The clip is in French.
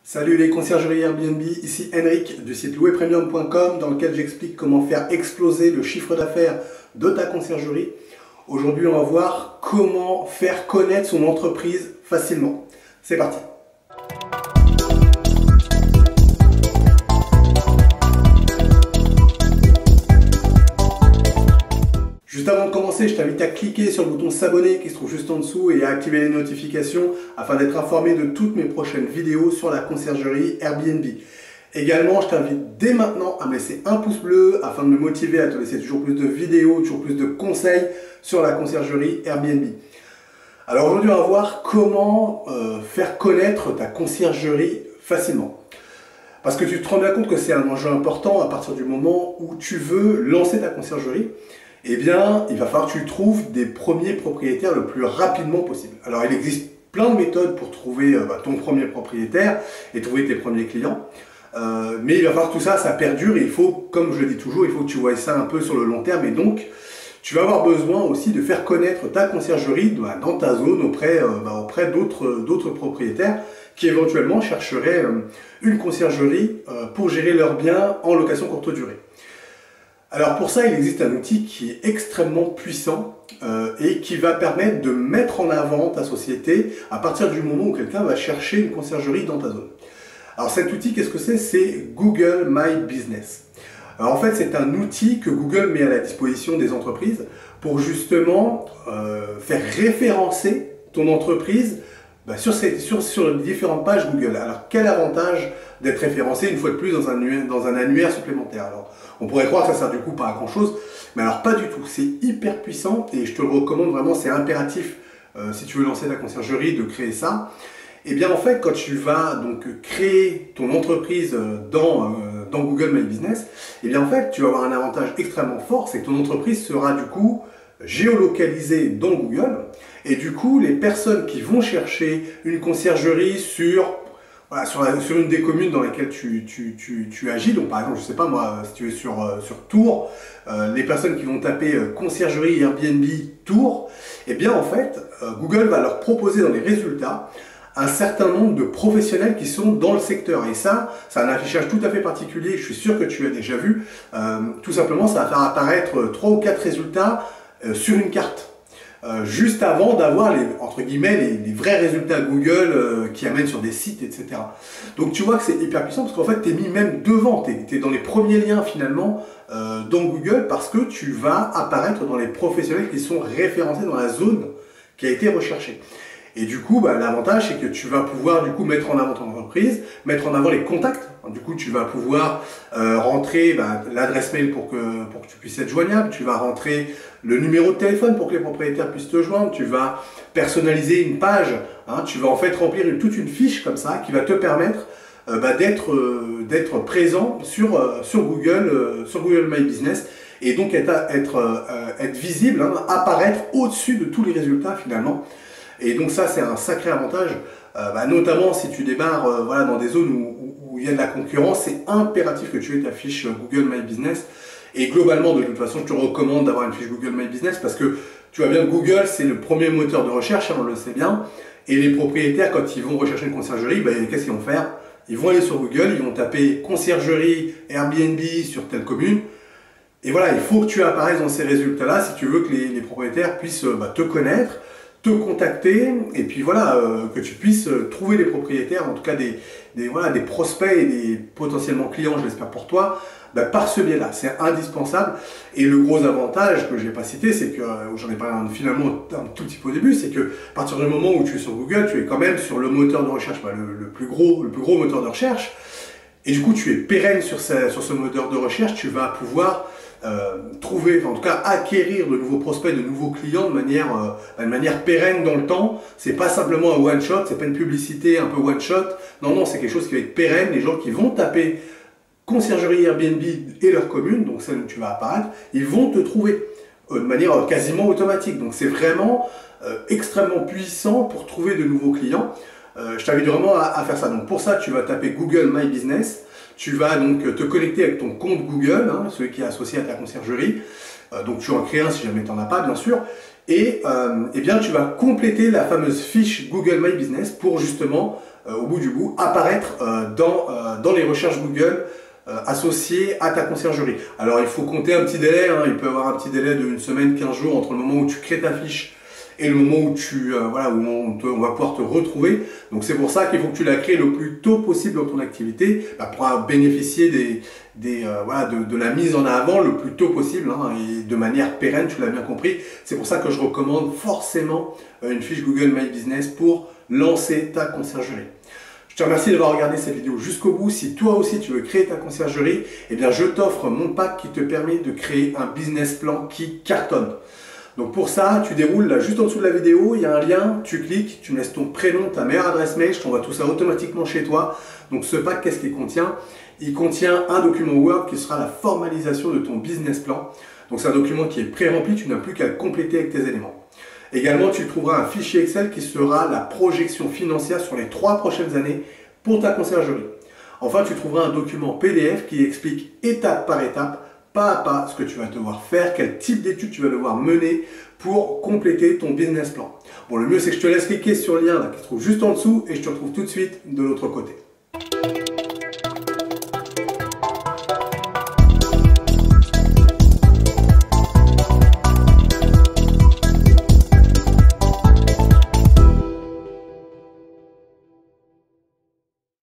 Salut les conciergeries Airbnb, ici Henrik du site louerpremium.com dans lequel j'explique comment faire exploser le chiffre d'affaires de ta conciergerie. Aujourd'hui, on va voir comment faire connaître son entreprise facilement. C'est parti! Juste avant de commencer, je t'invite à cliquer sur le bouton s'abonner qui se trouve juste en dessous et à activer les notifications afin d'être informé de toutes mes prochaines vidéos sur la conciergerie Airbnb. Également, je t'invite dès maintenant à me laisser un pouce bleu afin de me motiver à te laisser toujours plus de vidéos, toujours plus de conseils sur la conciergerie Airbnb. Alors aujourd'hui, on va voir comment faire connaître ta conciergerie facilement. Parce que tu te rends bien compte que c'est un enjeu important à partir du moment où tu veux lancer ta conciergerie. Eh bien, il va falloir que tu trouves des premiers propriétaires le plus rapidement possible. Alors, il existe plein de méthodes pour trouver ton premier propriétaire et trouver tes premiers clients. Mais il va falloir que tout ça, ça perdure et il faut, comme je le dis toujours, il faut que tu vois ça un peu sur le long terme. Et donc, tu vas avoir besoin aussi de faire connaître ta conciergerie dans ta zone auprès d'autres propriétaires qui éventuellement chercheraient une conciergerie pour gérer leurs biens en location courte durée. Alors pour ça, il existe un outil qui est extrêmement puissant et qui va permettre de mettre en avant ta société à partir du moment où quelqu'un va chercher une conciergerie dans ta zone. Alors cet outil, qu'est-ce que c'est? C'est Google My Business. Alors en fait, c'est un outil que Google met à la disposition des entreprises pour justement faire référencer ton entreprise sur les différentes pages Google. Alors quel avantage d'être référencé une fois de plus dans un annuaire supplémentaire? Alors on pourrait croire que ça sert du coup pas à grand chose, mais alors pas du tout, c'est hyper puissant et je te le recommande vraiment, c'est impératif si tu veux lancer ta conciergerie de créer ça. Et bien en fait, quand tu vas donc créer ton entreprise dans Google My Business, et bien en fait tu vas avoir un avantage extrêmement fort, c'est que ton entreprise sera du coup géolocalisée dans Google et du coup les personnes qui vont chercher une conciergerie sur une des communes dans lesquelles tu agis, donc par exemple, je sais pas moi, si tu es sur Tours, les personnes qui vont taper conciergerie Airbnb Tours, et bien en fait, Google va leur proposer dans les résultats un certain nombre de professionnels qui sont dans le secteur. Et ça, c'est un affichage tout à fait particulier, je suis sûr que tu as déjà vu. Tout simplement, ça va faire apparaître 3 ou 4 résultats sur une carte. Juste avant d'avoir entre guillemets les vrais résultats Google qui amènent sur des sites, etc. Donc tu vois que c'est hyper puissant parce qu'en fait tu es mis même devant, tu es dans les premiers liens finalement dans Google parce que tu vas apparaître dans les professionnels qui sont référencés dans la zone qui a été recherchée. Et du coup, l'avantage, c'est que tu vas pouvoir du coup mettre en avant ton entreprise, mettre en avant les contacts. Du coup, tu vas pouvoir rentrer l'adresse mail pour que tu puisses être joignable. Tu vas rentrer le numéro de téléphone pour que les propriétaires puissent te joindre. Tu vas personnaliser une page. Tu vas en fait remplir toute une fiche comme ça qui va te permettre d'être présent sur Google My Business et donc être visible, apparaître au-dessus de tous les résultats finalement. Et donc ça, c'est un sacré avantage, notamment si tu démarres dans des zones où il y a de la concurrence, c'est impératif que tu aies ta fiche Google My Business. Et globalement, de toute façon, je te recommande d'avoir une fiche Google My Business parce que tu vois bien, Google, c'est le premier moteur de recherche, on le sait bien. Et les propriétaires, quand ils vont rechercher une conciergerie, qu'est-ce qu'ils vont faire? Ils vont aller sur Google, ils vont taper conciergerie Airbnb sur telle commune. Et voilà, il faut que tu apparaisses dans ces résultats-là si tu veux que les propriétaires puissent te connaître, te contacter et puis voilà, que tu puisses trouver des propriétaires, en tout cas des prospects et des potentiellement clients, je l'espère pour toi, par ce biais-là. C'est indispensable. Et le gros avantage que je n'ai pas cité, c'est que, j'en ai parlé finalement un tout petit peu au début, c'est que à partir du moment où tu es sur Google, tu es quand même sur le moteur de recherche, le plus gros moteur de recherche. Et du coup, tu es pérenne sur ce moteur de recherche, tu vas pouvoir trouver, en tout cas acquérir de nouveaux prospects, de nouveaux clients de manière pérenne dans le temps. C'est pas simplement un one shot, c'est pas une publicité un peu one shot. Non, c'est quelque chose qui va être pérenne. Les gens qui vont taper conciergerie Airbnb et leur commune, donc celle où tu vas apparaître, ils vont te trouver de manière quasiment automatique. Donc c'est vraiment extrêmement puissant pour trouver de nouveaux clients. Je t'invite vraiment à faire ça. Donc pour ça, tu vas taper Google My Business. Tu vas donc te connecter avec ton compte Google, celui qui est associé à ta conciergerie. Donc tu en crées un si jamais tu n'en as pas, bien sûr. Et bien tu vas compléter la fameuse fiche Google My Business pour justement au bout du bout, apparaître dans les recherches Google associées à ta conciergerie. Alors il faut compter un petit délai, hein, il peut y avoir un petit délai de 1 semaine, 15 jours entre le moment où tu crées ta fiche et le moment où on va pouvoir te retrouver. Donc c'est pour ça qu'il faut que tu la crées le plus tôt possible dans ton activité, pour bénéficier de la mise en avant le plus tôt possible, hein, et de manière pérenne, tu l'as bien compris. C'est pour ça que je recommande forcément une fiche Google My Business pour lancer ta conciergerie. Je te remercie d'avoir regardé cette vidéo jusqu'au bout. Si toi aussi tu veux créer ta conciergerie, eh bien je t'offre mon pack qui te permet de créer un business plan qui cartonne. Donc pour ça, tu déroules là juste en dessous de la vidéo, il y a un lien, tu cliques, tu me laisses ton prénom, ta meilleure adresse mail, je t'envoie tout ça automatiquement chez toi. Donc ce pack, qu'est-ce qu'il contient? Il contient un document Word qui sera la formalisation de ton business plan. Donc c'est un document qui est pré-rempli, tu n'as plus qu'à le compléter avec tes éléments. Également, tu trouveras un fichier Excel qui sera la projection financière sur les 3 prochaines années pour ta conciergerie. Enfin, tu trouveras un document PDF qui explique étape par étape, pas à pas, ce que tu vas devoir faire, quel type d'études tu vas devoir mener pour compléter ton business plan. Bon, le mieux, c'est que je te laisse cliquer sur le lien là, qui se trouve juste en dessous et je te retrouve tout de suite de l'autre côté.